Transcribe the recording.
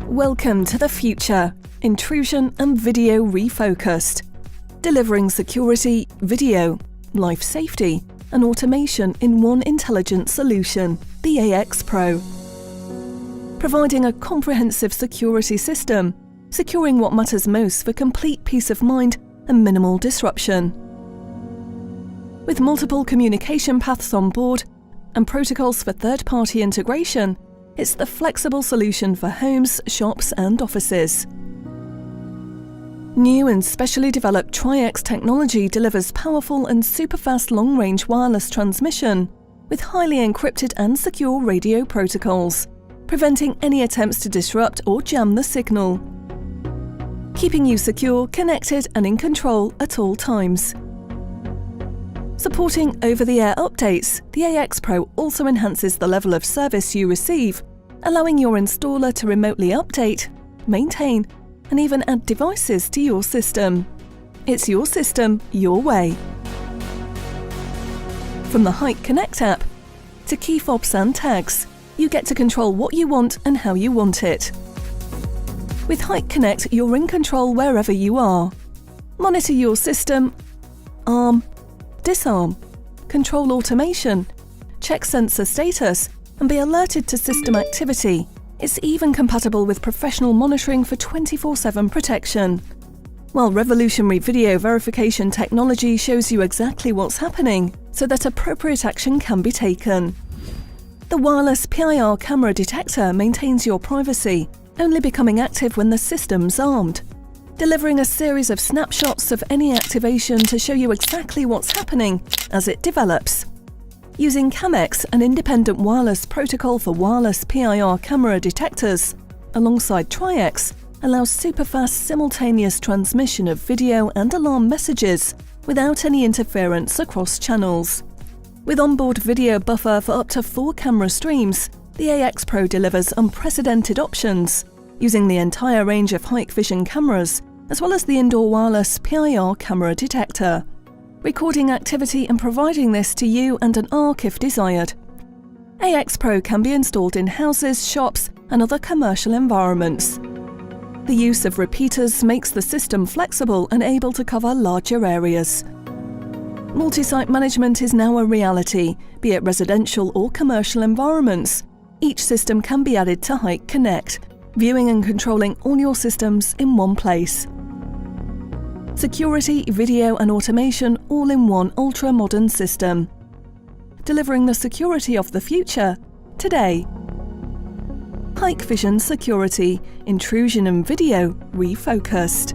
Welcome to the future, intrusion and video refocused. Delivering security, video, life safety, and automation in one intelligent solution, the AX PRO. Providing a comprehensive security system, securing what matters most for complete peace of mind and minimal disruption. With multiple communication paths on board and protocols for third-party integration, it's the flexible solution for homes, shops and offices. New and specially developed Tri-X technology delivers powerful and super-fast long-range wireless transmission with highly encrypted and secure radio protocols, preventing any attempts to disrupt or jam the signal. Keeping you secure, connected and in control at all times. Supporting over-the-air updates, the AX PRO also enhances the level of service you receive, allowing your installer to remotely update, maintain, and even add devices to your system. It's your system, your way. From the HikConnect app to key fobs and tags, you get to control what you want and how you want it. With HikConnect, you're in control wherever you are. Monitor your system, arm, disarm, control automation, check sensor status, and be alerted to system activity. It's even compatible with professional monitoring for 24/7 protection. While revolutionary video verification technology shows you exactly what's happening so that appropriate action can be taken. The wireless PIR camera detector maintains your privacy, only becoming active when the system's armed, delivering a series of snapshots of any activation to show you exactly what's happening as it develops. Using CAMX, an independent wireless protocol for wireless PIR camera detectors, alongside Tri-X, allows super-fast simultaneous transmission of video and alarm messages without any interference across channels. With onboard video buffer for up to 4 camera streams, the AX PRO delivers unprecedented options, using the entire range of Hikvision cameras, as well as the indoor wireless PIR camera detector, recording activity and providing this to you and an ARC if desired. AX PRO can be installed in houses, shops, and other commercial environments. The use of repeaters makes the system flexible and able to cover larger areas. Multi-site management is now a reality, be it residential or commercial environments. Each system can be added to HikConnect, viewing and controlling all your systems in one place. Security, video and automation all in one ultra-modern system. Delivering the security of the future, today. Hikvision Security, intrusion and video refocused.